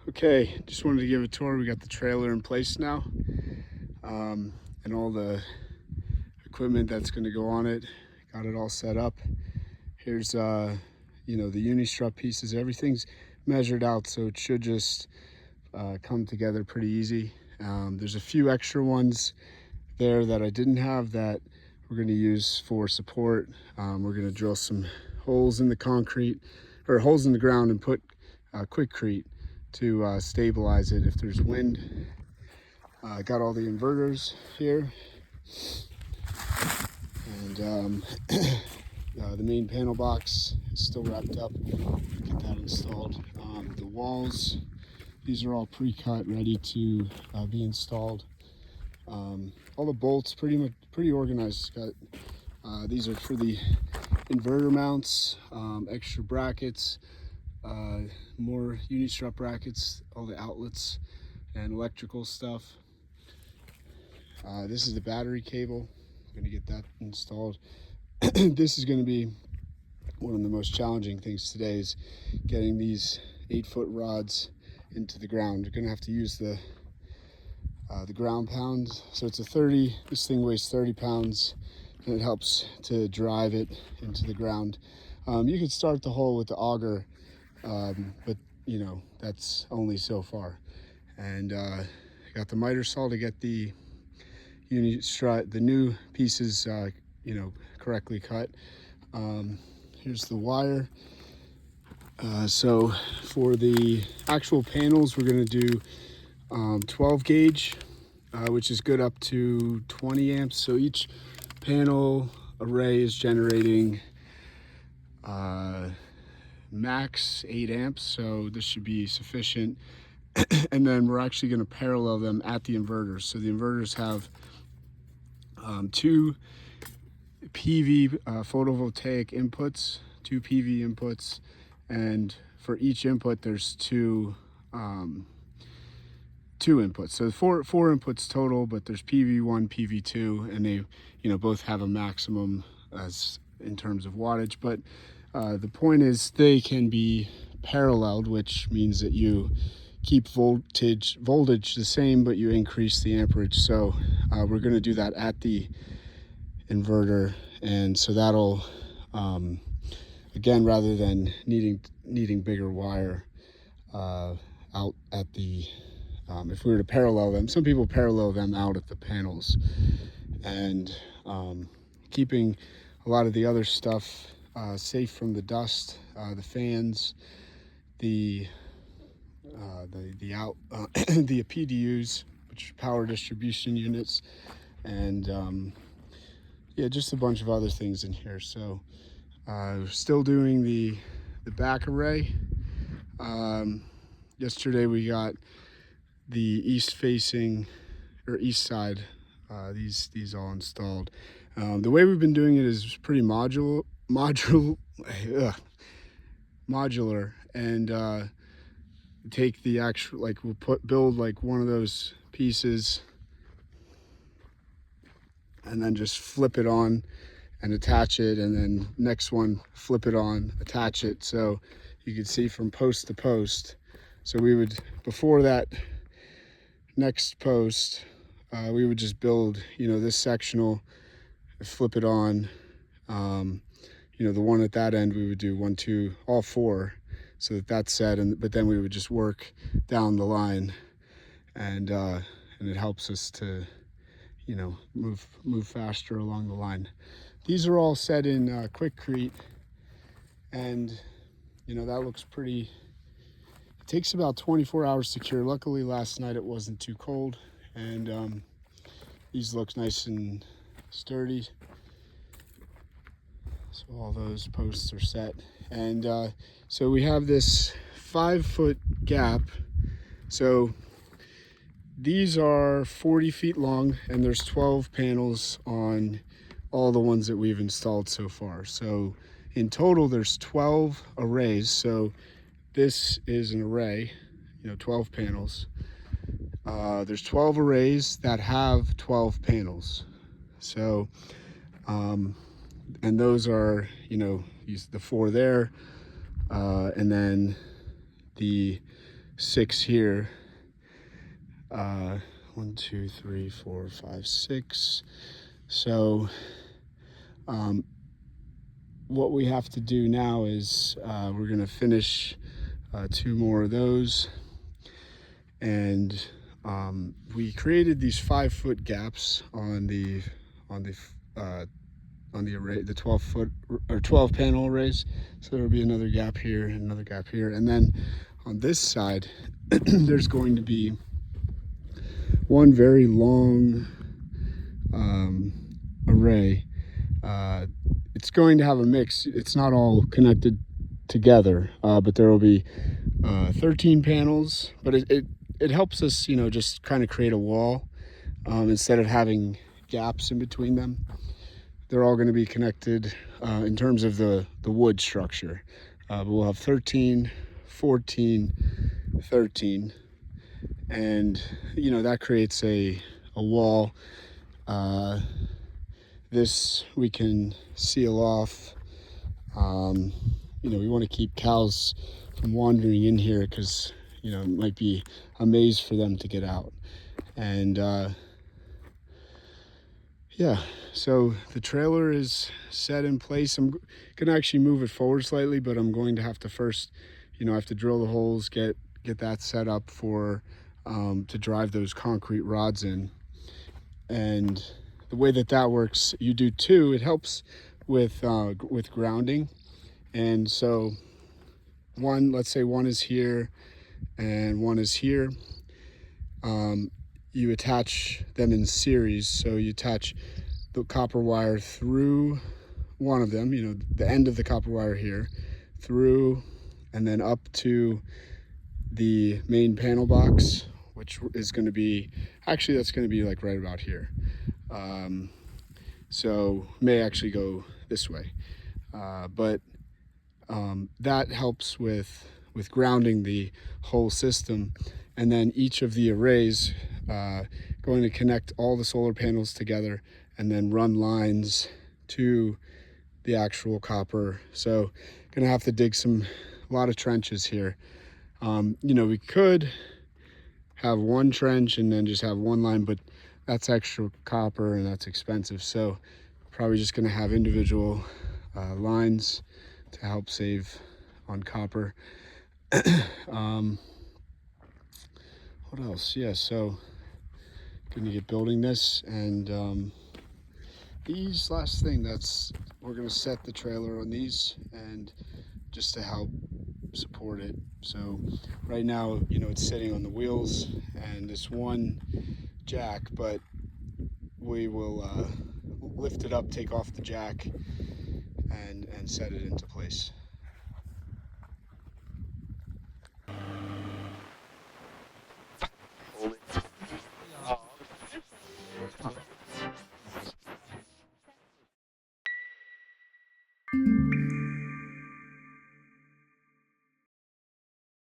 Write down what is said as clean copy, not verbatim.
Okay, just wanted to give a tour. We got the trailer in place now, and all the equipment that's going to go on it. Got it all set up. Here's the uni-strut pieces. Everything's measured out, so it should just come together pretty easy. There's a few extra ones there that I didn't have that we're going to use for support. We're going to drill some holes in the concrete, or holes in the ground, and put quickcrete to stabilize it if there's wind. Got all the inverters here, and the main panel box is still wrapped up. Get that installed. The walls, these are all pre-cut, ready to be installed. All the bolts pretty organized. These are for the inverter mounts, extra brackets, more uni-strut brackets, all the outlets and electrical stuff. This is the battery cable. I'm gonna get that installed. This is gonna be one of the most challenging things today, is getting these 8-foot rods into the ground. You're gonna have to use the ground pound. So it's a 30, this thing weighs 30 pounds, and it helps to drive it into the ground. You could start the hole with the auger, but you know, that's only so far. And got the miter saw to get the uni-strut, the new pieces, correctly cut. Here's the wire. So for the actual panels, we're going to do 12 gauge, which is good up to 20 amps. So each panel array is generating max 8 amps. So this should be sufficient. And then we're actually going to parallel them at the inverters. So the inverters have two PV photovoltaic inputs, two PV inputs, and for each input there's two inputs. So four inputs total, but there's PV1, PV2, and they both have a maximum as in terms of wattage. But the point is they can be paralleled, which means that you keep voltage the same, but you increase the amperage. So we're going to do that at the inverter, and so that'll again, rather than needing bigger wire out at the if we were to parallel them, some people parallel them out at the panels, and keeping a lot of the other stuff safe from the dust, the fans, the the PDUs, which are power distribution units, and yeah, just a bunch of other things in here. So we're still doing the back array. Yesterday we got the east facing, or east side, these all installed. The way we've been doing it is pretty modular, and take the actual, like, build like one of those pieces and then just flip it on and attach it, and then next one, flip it on, attach it. So you can see from post to post. So we would, before that next post, we would just build, this sectional, flip it on. The one at that end, we would do 1, 2, all 4, so that's set. But then we would just work down the line, and it helps us to, move faster along the line. These are all set in quickcrete, and that looks pretty. It takes about 24 hours to cure. Luckily last night it wasn't too cold, and these look nice and sturdy. So all those posts are set, and so we have this 5-foot gap. So these are 40 feet long, and there's 12 panels on all the ones that we've installed so far. So in total there's 12 arrays. So this is an array, 12 panels. There's 12 arrays that have 12 panels. So and those are, the 4 there, and then the 6 here. 1, 2, 3, 4, 5, 6. So what we have to do now is we're going to finish 2 more of those, and we created these 5-foot gaps on the array, the 12-foot or 12 panel arrays. So there'll be another gap here, another gap here, and then on this side there's going to be one very long array. It's going to have a mix. It's not all connected together, but there will be 13 panels. But it helps us, you know, just kind of create a wall instead of having gaps in between them. They're all going to be connected in terms of the wood structure. But we'll have 13, 14, 13, and you know that creates a wall. This we can seal off. You know, we want to keep cows from wandering in here because, you know, it might be a maze for them to get out. And yeah, so the trailer is set in place. I'm gonna actually move it forward slightly, but I'm going to have to first, you know, I have to drill the holes, get that set up for to drive those concrete rods in. And the way that works, you do 2. It helps with grounding. And so let's say one is here and one is here. You attach them in series. So you attach the copper wire through one of them, you know, the end of the copper wire here, through and then up to the main panel box, which is going to be, actually that's going to be like right about here. So may actually go this way, but that helps with grounding the whole system. And then each of the arrays going to connect all the solar panels together and then run lines to the actual copper. So gonna have to dig a lot of trenches here. You know, we could have one trench and then just have one line, but that's extra copper and that's expensive. So probably just gonna have individual lines to help save on copper. What else? Yeah, so gonna get building this, and these last thing, we're gonna set the trailer on these and just to help support it. So right now, you know, it's sitting on the wheels and this one jack, but we will lift it up, take off the jack, and set it into place.